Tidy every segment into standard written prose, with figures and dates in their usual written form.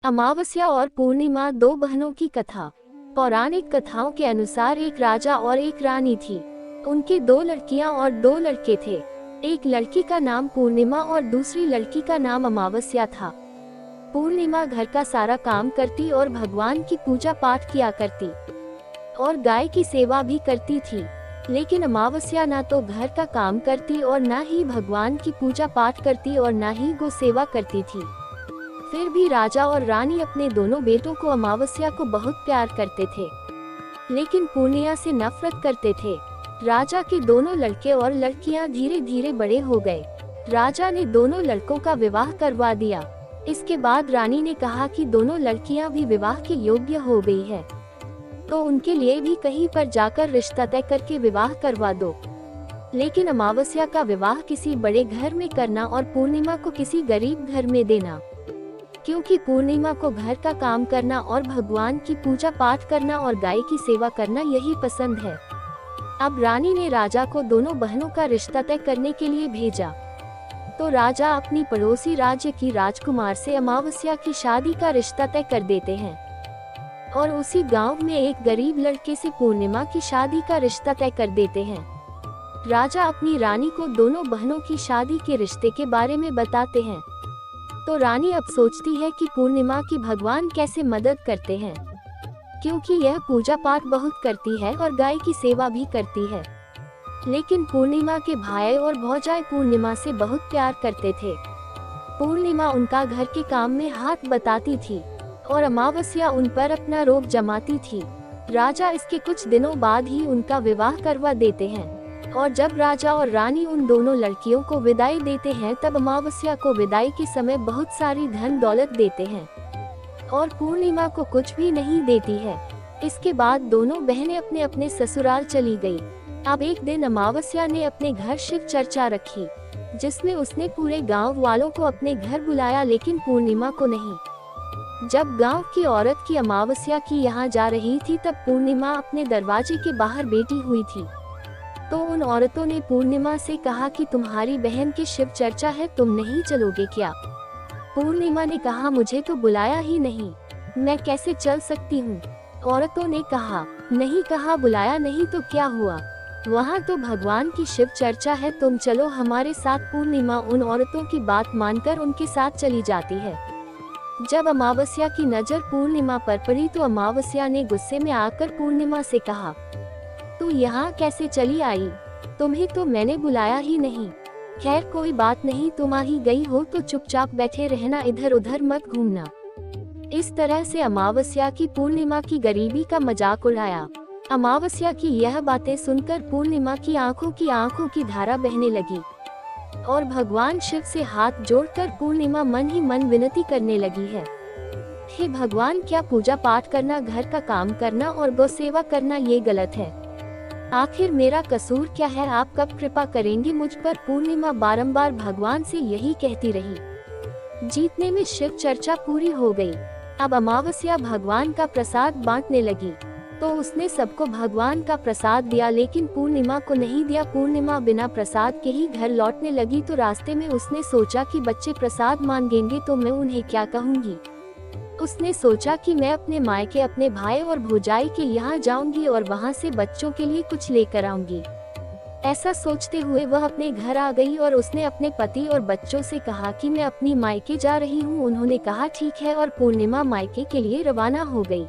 अमावस्या और पूर्णिमा, दो बहनों की कथा। पौराणिक कथाओं के अनुसार एक राजा और एक रानी थी। उनके दो लड़कियां और दो लड़के थे। एक लड़की का नाम पूर्णिमा और दूसरी लड़की का नाम अमावस्या था। पूर्णिमा घर का सारा काम करती और भगवान की पूजा पाठ किया करती और गाय की सेवा भी करती थी। लेकिन अमावस्या ना तो घर का काम करती और ना ही भगवान की पूजा पाठ करती और ना ही गौ सेवा करती थी। फिर भी राजा और रानी अपने दोनों बेटों को अमावस्या को बहुत प्यार करते थे, लेकिन पूर्णिया से नफरत करते थे। राजा के दोनों लड़के और लड़कियां धीरे धीरे बड़े हो गए। राजा ने दोनों लड़कों का विवाह करवा दिया। इसके बाद रानी ने कहा कि दोनों लड़कियां भी विवाह के योग्य हो गई है, तो उनके लिए भी कहीं पर जाकर रिश्ता तय करके विवाह करवा दो। लेकिन अमावस्या का विवाह किसी बड़े घर में करना और पूर्णिमा को किसी गरीब घर में देना, क्योंकि पूर्णिमा को घर का काम करना और भगवान की पूजा पाठ करना और गाय की सेवा करना यही पसंद है। अब रानी ने राजा को दोनों बहनों का रिश्ता तय करने के लिए भेजा, तो राजा अपनी पड़ोसी राज्य की राजकुमार से अमावस्या की शादी का रिश्ता तय कर देते हैं और उसी गांव में एक गरीब लड़के से पूर्णिमा की शादी का रिश्ता तय कर देते हैं। राजा अपनी रानी को दोनों बहनों की शादी के रिश्ते के बारे में बताते हैं, तो रानी अब सोचती है कि पूर्णिमा की भगवान कैसे मदद करते हैं, क्योंकि यह पूजा पाठ बहुत करती है और गाय की सेवा भी करती है। लेकिन पूर्णिमा के भाई और भौजाई पूर्णिमा से बहुत प्यार करते थे। पूर्णिमा उनका घर के काम में हाथ बटाती थी और अमावस्या उन पर अपना रोब जमाती थी। राजा इसके कुछ दिनों बाद ही उनका विवाह करवा देते हैं और जब राजा और रानी उन दोनों लड़कियों को विदाई देते हैं, तब अमावस्या को विदाई के समय बहुत सारी धन दौलत देते हैं और पूर्णिमा को कुछ भी नहीं देती है। इसके बाद दोनों बहनें अपने अपने ससुराल चली गई। अब एक दिन अमावस्या ने अपने घर शिव चर्चा रखी, जिसमें उसने पूरे गांव वालों को अपने घर बुलाया, लेकिन पूर्णिमा को नहीं। जब गांव की औरत की अमावस्या की यहाँ जा रही थी, तब पूर्णिमा अपने दरवाजे के बाहर बैठी हुई थी। तो उन औरतों ने पूर्णिमा से कहा कि तुम्हारी बहन की शिव चर्चा है, तुम नहीं चलोगे क्या? पूर्णिमा ने कहा, मुझे तो बुलाया ही नहीं, मैं कैसे चल सकती हूँ? औरतों ने कहा, नहीं कहा बुलाया नहीं तो क्या हुआ, वहाँ तो भगवान की शिव चर्चा है, तुम चलो हमारे साथ। पूर्णिमा उन औरतों की बात मानकर उनके साथ चली जाती है। जब अमावस्या की नजर पूर्णिमा पर पड़ी, तो अमावस्या ने गुस्से में आकर पूर्णिमा से कहा, तू यहाँ कैसे चली आई? तुम्हें तो मैंने बुलाया ही नहीं। खैर कोई बात नहीं, तुम आ ही गई हो तो चुपचाप बैठे रहना, इधर उधर मत घूमना। इस तरह से अमावस्या की पूर्णिमा की गरीबी का मजाक उड़ाया। अमावस्या की यह बातें सुनकर पूर्णिमा की आंखों की धारा बहने लगी और भगवान शिव से हाथ जोड़कर पूर्णिमा मन ही मन विनती करने लगी है, हे भगवान, क्या पूजा पाठ करना, घर का काम करना और गौ सेवा करना ये गलत है? आखिर मेरा कसूर क्या है? आप कब कृपा करेंगी मुझ पर? पूर्णिमा बारंबार भगवान से यही कहती रही। जीतने में शिव चर्चा पूरी हो गई। अब अमावस्या भगवान का प्रसाद बांटने लगी, तो उसने सबको भगवान का प्रसाद दिया, लेकिन पूर्णिमा को नहीं दिया। पूर्णिमा बिना प्रसाद के ही घर लौटने लगी, तो रास्ते में उसने सोचा कि बच्चे प्रसाद मांगेंगे तो मैं उन्हें क्या कहूँगी। उसने सोचा कि मैं अपने मायके अपने भाई और भौजाई के यहाँ जाऊंगी और वहाँ से बच्चों के लिए कुछ लेकर आऊंगी। ऐसा सोचते हुए वह अपने घर आ गई और उसने अपने पति और बच्चों से कहा कि मैं अपनी मायके जा रही हूँ। उन्होंने कहा ठीक है, और पूर्णिमा मायके के लिए रवाना हो गई।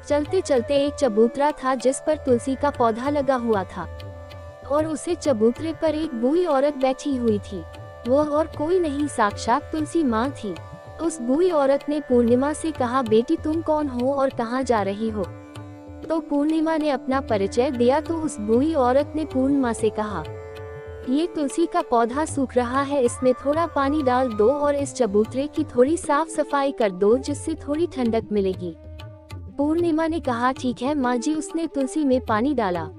चलते चलते एक चबूतरा था जिस पर तुलसी का पौधा लगा हुआ था और उसे चबूतरे पर एक बूढ़ी औरत बैठी हुई थी। वह और कोई नहीं, साक्षात तुलसी माँ थी। उस बूढ़ी औरत ने पूर्णिमा से कहा, बेटी तुम कौन हो और कहाँ जा रही हो? तो पूर्णिमा ने अपना परिचय दिया, तो उस बूढ़ी औरत ने पूर्णिमा से कहा, ये तुलसी का पौधा सूख रहा है, इसमें थोड़ा पानी डाल दो और इस चबूतरे की थोड़ी साफ सफाई कर दो, जिससे थोड़ी ठंडक मिलेगी। पूर्णिमा ने कहा ठीक है माँ जी। उसने तुलसी में पानी डाला,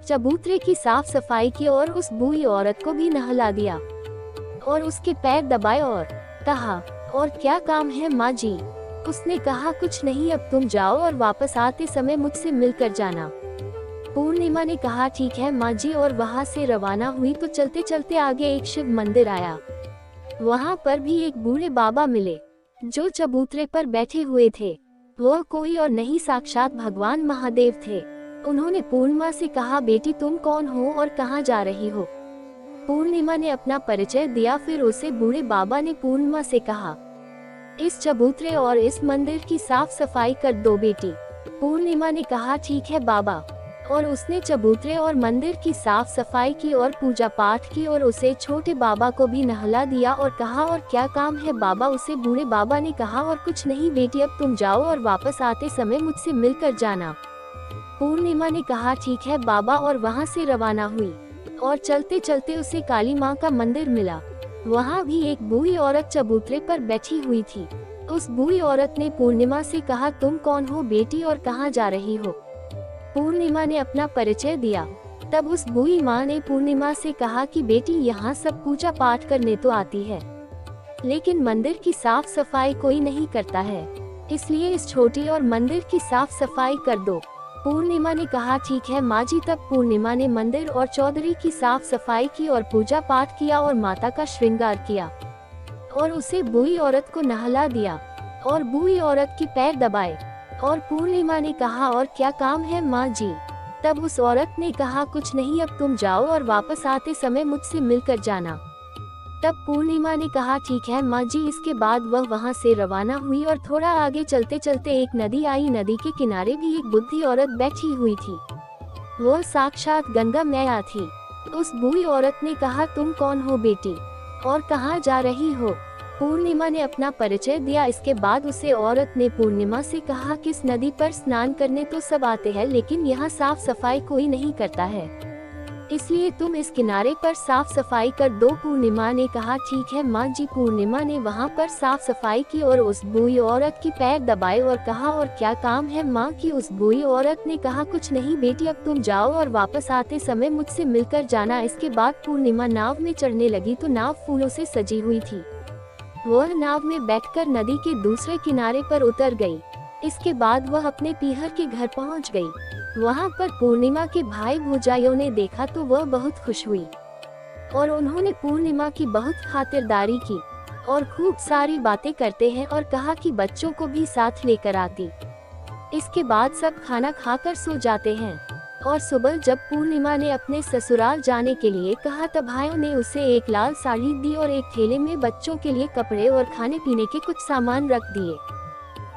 चबूतरे की साफ सफाई की और उस बूढ़ी औरत को भी नहला दिया और उसके पैर दबाए और कहा, और क्या काम है माँ जी? उसने कहा, कुछ नहीं, अब तुम जाओ और वापस आते समय मुझसे मिलकर जाना। पूर्णिमा ने कहा ठीक है माँ जी, और वहाँ से रवाना हुई। तो चलते चलते आगे एक शिव मंदिर आया। वहाँ पर भी एक बूढ़े बाबा मिले। जो चबूतरे पर बैठे हुए थे वह कोई और नहीं साक्षात भगवान महादेव थे। उन्होंने पूर्णिमा से कहा, बेटी तुम कौन हो और कहाँ जा रही हो? पूर्णिमा ने अपना परिचय दिया। फिर उसे बूढ़े बाबा ने पूर्णिमा से कहा, इस चबूतरे और इस मंदिर की साफ सफाई कर दो बेटी। पूर्णिमा ने कहा, ठीक है बाबा। और उसने चबूतरे और मंदिर की साफ सफाई की और पूजा पाठ की और उसे छोटे बाबा को भी नहला दिया और कहा, और क्या काम है बाबा? उसे बूढ़े बाबा ने कहा, और कुछ नहीं बेटी, अब तुम जाओ और वापस आते समय मुझसे मिलकर जाना। पूर्णिमा ने कहा, ठीक है बाबा, और वहाँ से रवाना हुई। और चलते चलते उसे काली माँ का मंदिर मिला। वहाँ भी एक बूढ़ी औरत चबूतरे पर बैठी हुई थी। उस बूढ़ी औरत ने पूर्णिमा से कहा, तुम कौन हो बेटी और कहाँ जा रही हो? पूर्णिमा ने अपना परिचय दिया। तब उस बूढ़ी माँ ने पूर्णिमा से कहा कि बेटी यहाँ सब पूजा पाठ करने तो आती है, लेकिन मंदिर की साफ सफाई कोई नहीं करता है, इसलिए इस छोटी और मंदिर की साफ सफाई कर दो। पूर्णिमा ने कहा, ठीक है माँ जी। तब पूर्णिमा ने मंदिर और चौधरी की साफ सफाई की और पूजा पाठ किया और माता का श्रृंगार किया और उसे बूढ़ी औरत को नहला दिया और बूढ़ी औरत के पैर दबाए। और पूर्णिमा ने कहा, और क्या काम है माँ जी? तब उस औरत ने कहा, कुछ नहीं, अब तुम जाओ और वापस आते समय मुझसे मिलकर जाना। तब पूर्णिमा ने कहा, ठीक है माँ जी। इसके बाद वह वहाँ से रवाना हुई और थोड़ा आगे चलते चलते एक नदी आई। नदी के किनारे भी एक बुढ़ी औरत बैठी हुई थी। वह साक्षात गंगा मैया थी। उस बूढ़ी औरत ने कहा, तुम कौन हो बेटी और कहाँ जा रही हो? पूर्णिमा ने अपना परिचय दिया। इसके बाद उसे औरत ने पूर्णिमा से कहा, किस नदी पर स्नान करने तो सब आते हैं, लेकिन यहाँ साफ सफाई कोई नहीं करता है, इसलिए तुम इस किनारे पर साफ सफाई कर दो। पूर्णिमा ने कहा, ठीक है माँ जी। पूर्णिमा ने वहाँ पर साफ सफाई की और उस बूढ़ी औरत की पैर दबाए और कहा, और क्या काम है माँ की? उस बूढ़ी औरत ने कहा, कुछ नहीं बेटी, अब तुम जाओ और वापस आते समय मुझसे मिलकर जाना। इसके बाद पूर्णिमा नाव में चढ़ने लगी तो नाव फूलों से सजी हुई थी। वह नाव में बैठकर नदी के दूसरे किनारे पर उतर गई। इसके बाद वह अपने पीहर के घर पहुंच गई। वहां पर पूर्णिमा के भाई भौजाइयों ने देखा तो वह बहुत खुश हुई और उन्होंने पूर्णिमा की बहुत खातिरदारी की और खूब सारी बातें करते हैं और कहा कि बच्चों को भी साथ लेकर आती। इसके बाद सब खाना खाकर सो जाते हैं और सुबह जब पूर्णिमा ने अपने ससुराल जाने के लिए कहा तब भाइयों ने उसे एक लाल साड़ी दी और एक थैले में बच्चों के लिए कपड़े और खाने पीने के कुछ सामान रख दिए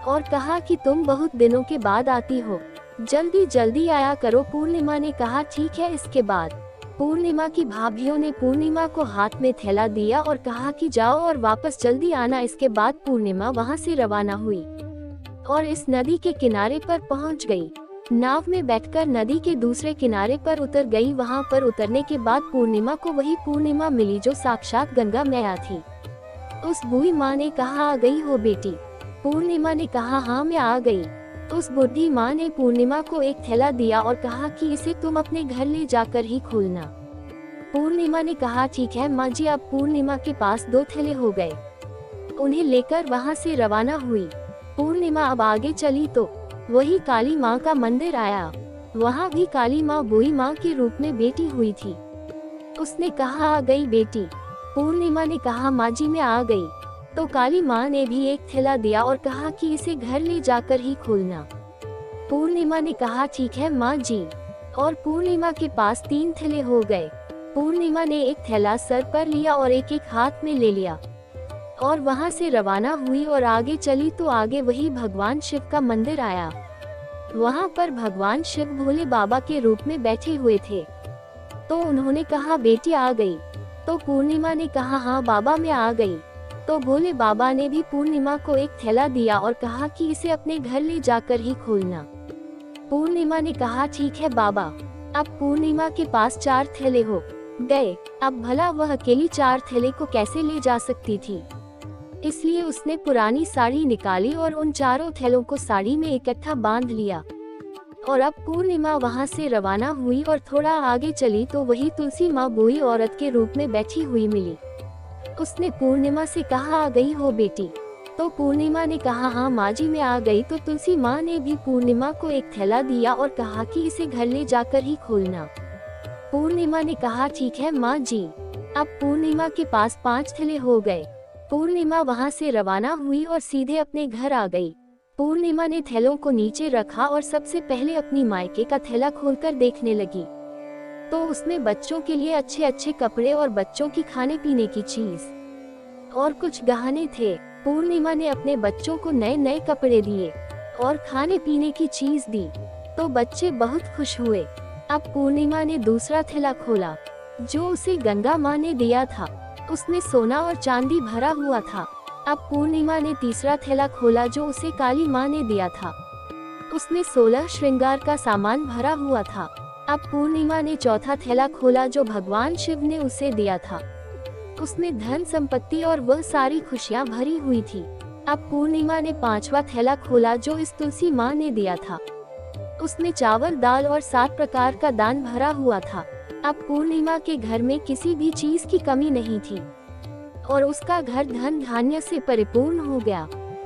और कहा कि तुम बहुत दिनों के बाद आती हो, जल्दी जल्दी आया करो। पूर्णिमा ने कहा ठीक है। इसके बाद पूर्णिमा की भाभियों ने पूर्णिमा को हाथ में थैला दिया और कहा कि जाओ और वापस जल्दी आना। इसके बाद पूर्णिमा वहां से रवाना हुई और इस नदी के किनारे पर पहुंच गई। नाव में बैठकर नदी के दूसरे किनारे पर उतर गई। वहां पर उतरने के बाद पूर्णिमा को वही पूर्णिमा मिली जो साक्षात गंगा मैया थी। उस बूढ़ी माँ ने कहा, आ गई हो बेटी? पूर्णिमा ने कहा, हाँ मैं आ गई। उस बूढ़ी माँ ने पूर्णिमा को एक थैला दिया और कहा कि इसे तुम अपने घर ले जाकर ही खोलना। पूर्णिमा ने कहा ठीक है माँ जी। अब पूर्णिमा के पास 2 थैले हो गए। उन्हें लेकर वहां से रवाना हुई। पूर्णिमा अब आगे चली तो वही काली माँ का मंदिर आया। वहाँ भी काली माँ बूढ़ी माँ के रूप में बैठी हुई थी। उसने कहा, आ गई बेटी? पूर्णिमा ने कहा, माँ जी मैं आ गई। तो काली माँ ने भी एक थैला दिया और कहा कि इसे घर ले जाकर ही खोलना। पूर्णिमा ने कहा ठीक है माँ जी। और पूर्णिमा के पास 3 थैले हो गए। पूर्णिमा ने एक थैला सर पर लिया और एक एक हाथ में ले लिया और वहां से रवाना हुई और आगे चली तो आगे वही भगवान शिव का मंदिर आया। वहां पर भगवान शिव भोले बाबा के रूप में बैठे हुए थे। तो उन्होंने कहा, बेटी आ गई? तो पूर्णिमा ने कहा, हाँ बाबा मैं आ गई। तो भोले बाबा ने भी पूर्णिमा को एक थैला दिया और कहा कि इसे अपने घर ले जाकर ही खोलना। पूर्णिमा ने कहा ठीक है बाबा। अब पूर्णिमा के पास 4 थैले हो गए। अब भला वह अकेली 4 थैले को कैसे ले जा सकती थी, इसलिए उसने पुरानी साड़ी निकाली और उन 4 थैलों को साड़ी में इकट्ठा बांध लिया। और अब पूर्णिमा वहां से रवाना हुई और थोड़ा आगे चली तो वही तुलसी माँ बूढ़ी औरत के रूप में बैठी हुई मिली। उसने पूर्णिमा से कहा, आ गई हो बेटी? तो पूर्णिमा ने कहा, हाँ माँ जी मैं आ गई। तो तुलसी माँ ने भी पूर्णिमा को एक थैला दिया और कहा कि इसे घर ले जाकर ही खोलना। पूर्णिमा ने कहा ठीक है माँ जी। अब पूर्णिमा के पास 5 थैले हो गए। पूर्णिमा वहां से रवाना हुई और सीधे अपने घर आ गई। पूर्णिमा ने थैलों को नीचे रखा और सबसे पहले अपनी मायके का थैला खोलकर देखने लगी, तो उसमें बच्चों के लिए अच्छे अच्छे कपड़े और बच्चों की खाने पीने की चीज और कुछ गहने थे। पूर्णिमा ने अपने बच्चों को नए नए कपड़े दिए और खाने पीने की चीज दी, तो बच्चे बहुत खुश हुए। अब पूर्णिमा ने दूसरा थैला खोला जो उसे गंगा माँ ने दिया था। उसमें सोना और चांदी भरा हुआ था। अब पूर्णिमा ने तीसरा थैला खोला जो उसे काली माँ ने दिया था। उसमें 16 श्रृंगार का सामान भरा हुआ था। अब पूर्णिमा ने चौथा थैला खोला जो भगवान शिव ने उसे दिया था। उसमें धन संपत्ति और वह सारी खुशियाँ भरी हुई थी। अब पूर्णिमा ने पांचवा थैला खोला जो इस तुलसी माँ ने दिया था। उसमें चावल, दाल और 7 प्रकार का दान भरा हुआ था। अब पूर्णिमा के घर में किसी भी चीज की कमी नहीं थी और उसका घर धन धान्य से परिपूर्ण हो गया।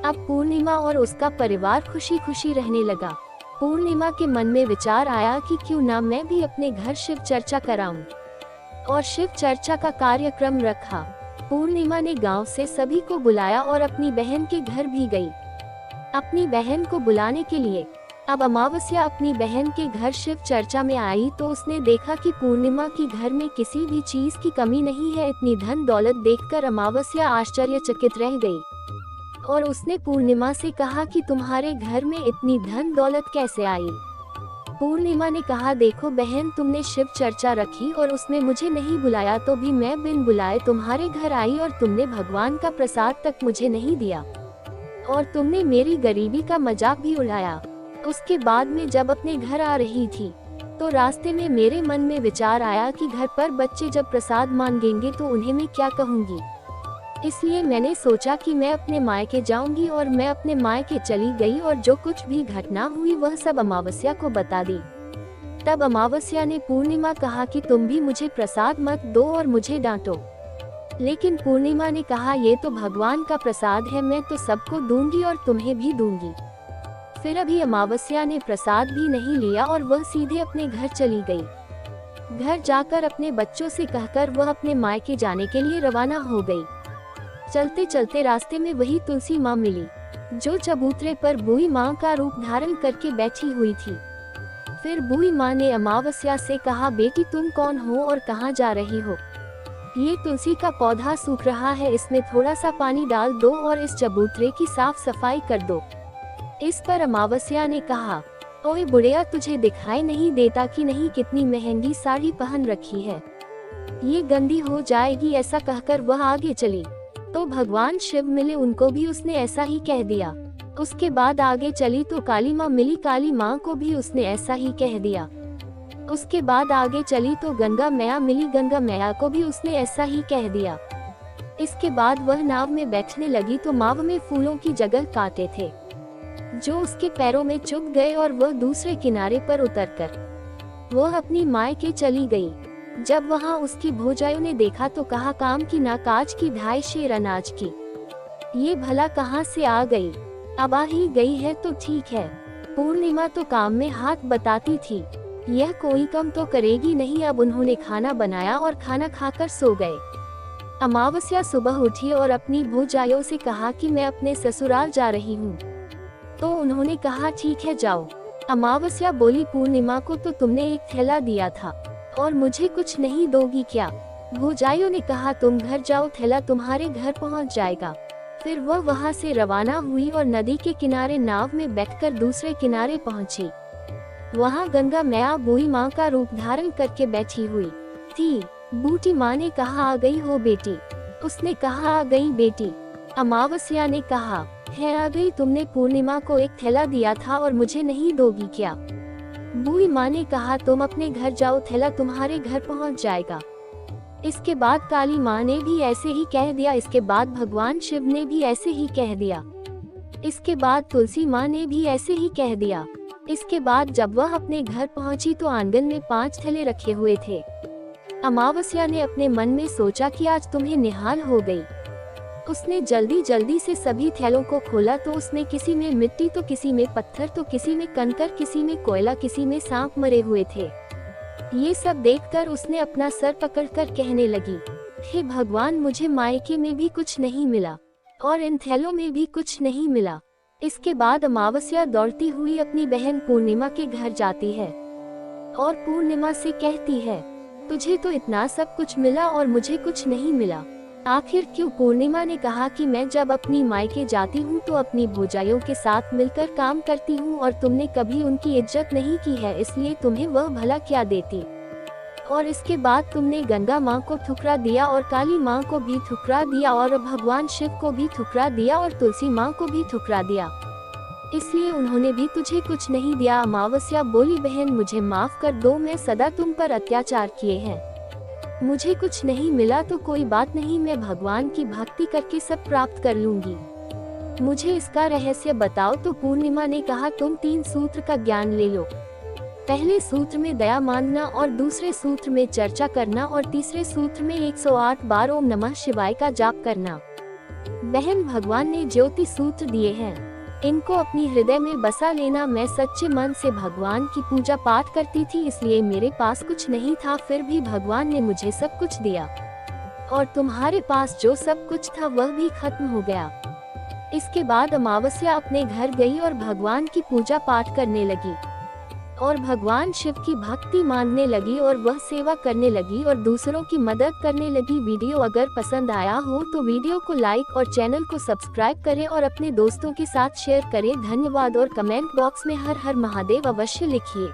अब पूर्णिमा और उसका परिवार खुशी खुशी रहने लगा। पूर्णिमा के मन में विचार आया कि क्यों ना मैं भी अपने घर शिव चर्चा कराऊं, और शिव चर्चा का कार्यक्रम रखा। पूर्णिमा ने गांव से सभी को बुलाया और अपनी बहन के घर भी गई अपनी बहन को बुलाने के लिए। अब अमावस्या अपनी बहन के घर शिव चर्चा में आई तो उसने देखा कि पूर्णिमा की घर में किसी भी चीज की कमी नहीं है। इतनी धन दौलत देखकर अमावस्या आश्चर्यचकित रह गई और उसने पूर्णिमा से कहा कि तुम्हारे घर में इतनी धन दौलत कैसे आई। पूर्णिमा ने कहा, देखो बहन, तुमने शिव चर्चा रखी और उसमें मुझे नहीं बुलाया, तो भी मैं बिन बुलाए तुम्हारे घर आई और तुमने भगवान का प्रसाद तक मुझे नहीं दिया और तुमने मेरी गरीबी का मजाक भी उड़ाया। उसके बाद में जब अपने घर आ रही थी तो रास्ते में मेरे मन में विचार आया कि घर पर बच्चे जब प्रसाद मांगेंगे तो उन्हें मैं क्या कहूँगी। इसलिए मैंने सोचा कि मैं अपने मायके जाऊंगी और मैं अपने मायके चली गई और जो कुछ भी घटना हुई वह सब अमावस्या को बता दी। तब अमावस्या ने पूर्णिमा कहा कि तुम भी मुझे प्रसाद मत दो और मुझे डांटो। लेकिन पूर्णिमा ने कहा, ये तो भगवान का प्रसाद है, मैं तो सबको दूंगी और तुम्हें भी दूंगी। फिर अभी अमावस्या ने प्रसाद भी नहीं लिया और वह सीधे अपने घर चली गई। घर जाकर अपने बच्चों से कहकर वह अपने मायके जाने के लिए रवाना हो गई। चलते चलते रास्ते में वही तुलसी माँ मिली जो चबूतरे पर बूढ़ी माँ का रूप धारण करके बैठी हुई थी। फिर बूढ़ी माँ ने अमावस्या से कहा, बेटी तुम कौन हो और कहाँ जा रही हो? ये तुलसी का पौधा सूख रहा है, इसमें थोड़ा सा पानी डाल दो और इस चबूतरे की साफ सफाई कर दो। इस पर अमावस्या ने कहा, ओए बुढ़िया, तुझे दिखाई नहीं देता कि नहीं कितनी महंगी साड़ी पहन रखी है, ये गंदी हो जाएगी। ऐसा कहकर वह आगे चली तो भगवान शिव मिले, उनको भी उसने ऐसा ही कह दिया। उसके बाद आगे चली तो काली माँ मिली, काली माँ को भी उसने ऐसा ही कह दिया। उसके बाद आगे चली तो गंगा मैया मिली, गंगा मैया को भी उसने ऐसा ही कह दिया। इसके बाद वह नाव में बैठने लगी तो नाव में फूलों की जगह कांटे थे जो उसके पैरों में चुभ गए और वह दूसरे किनारे पर उतरकर वह अपनी मायके चली गई। जब वहां उसकी भौजाइयों ने देखा तो कहा, काम की ना काज की, 2.5 शेर अनाज की, ये भला कहाँ से आ गई? अब आ ही गई है तो ठीक है। पूर्णिमा तो काम में हाथ बताती थी, यह कोई कम तो करेगी नहीं। अब उन्होंने खाना बनाया और खाना खाकर सो गए। अमावस्या सुबह उठी और अपनी भौजाइयों से कहा कि मैं अपने ससुराल जा रही हूँ। तो उन्होंने कहा, ठीक है जाओ। अमावस्या बोली, पूर्णिमा को तो तुमने एक थैला दिया था और मुझे कुछ नहीं दोगी क्या? भौजाइयों ने कहा, तुम घर जाओ, थैला तुम्हारे घर पहुंच जाएगा। फिर वह वहां से रवाना हुई और नदी के किनारे नाव में बैठकर दूसरे किनारे पहुंची। वहां गंगा मैया बूढ़ी माँ का रूप धारण करके बैठी हुई थी। बूढ़ी माँ ने कहा, आ गई हो बेटी? उसने कहा, आ गई बेटी। अमावस्या ने कहा, है आ गई, तुमने पूर्णिमा को एक थैला दिया था और मुझे नहीं दोगी क्या? बूढ़ी माँ ने कहा, तुम अपने घर जाओ, थैला तुम्हारे घर पहुंच जाएगा। इसके बाद काली माँ ने भी ऐसे ही कह दिया। इसके बाद भगवान शिव ने भी ऐसे ही कह दिया। इसके बाद तुलसी माँ ने भी ऐसे ही कह दिया। इसके बाद जब वह अपने घर पहुंची तो आंगन में 5 थैले रखे हुए थे। अमावस्या ने अपने मन में सोचा कि आज तुम्हें निहाल हो गई। उसने जल्दी जल्दी से सभी थैलों को खोला तो उसमें किसी में मिट्टी तो किसी में पत्थर तो किसी में कंकर, किसी में कोयला, किसी में सांप मरे हुए थे। ये सब देखकर उसने अपना सर पकड़कर कहने लगी, हे भगवान, मुझे मायके में भी कुछ नहीं मिला और इन थैलों में भी कुछ नहीं मिला। इसके बाद अमावस्या दौड़ती हुई अपनी बहन पूर्णिमा के घर जाती है और पूर्णिमा से कहती है, तुझे तो इतना सब कुछ मिला और मुझे कुछ नहीं मिला, आखिर क्यों? पूर्णिमा ने कहा कि मैं जब अपनी मायके जाती हूँ तो अपनी भौजाइयों के साथ मिलकर काम करती हूँ और तुमने कभी उनकी इज्जत नहीं की है, इसलिए तुम्हें वह भला क्या देती। और इसके बाद तुमने गंगा माँ को ठुकरा दिया और काली माँ को भी ठुकरा दिया और भगवान शिव को भी ठुकरा दिया और तुलसी माँ को भी ठुकरा दिया, इसलिए उन्होंने भी तुझे कुछ नहीं दिया। अमावस्या बोली, बहन मुझे माफ कर दो, मैं सदा तुम पर अत्याचार किए हैं, मुझे कुछ नहीं मिला तो कोई बात नहीं, मैं भगवान की भक्ति करके सब प्राप्त कर लूंगी, मुझे इसका रहस्य बताओ। तो पूर्णिमा ने कहा, तुम 3 सूत्र का ज्ञान ले लो। पहले सूत्र में दया मांगना और दूसरे सूत्र में चर्चा करना और तीसरे सूत्र में 108 बार ओम नमः शिवाय का जाप करना। बहन, भगवान ने ज्योति सूत्र दिए हैं, इनको अपनी हृदय में बसा लेना। मैं सच्चे मन से भगवान की पूजा पाठ करती थी, इसलिए मेरे पास कुछ नहीं था, फिर भी भगवान ने मुझे सब कुछ दिया और तुम्हारे पास जो सब कुछ था वह भी खत्म हो गया। इसके बाद अमावस्या अपने घर गई और भगवान की पूजा पाठ करने लगी और भगवान शिव की भक्ति मानने लगी और वह सेवा करने लगी और दूसरों की मदद करने लगी। वीडियो अगर पसंद आया हो तो वीडियो को लाइक और चैनल को सब्सक्राइब करें और अपने दोस्तों के साथ शेयर करें। धन्यवाद और कमेंट बॉक्स में हर हर महादेव अवश्य लिखिए।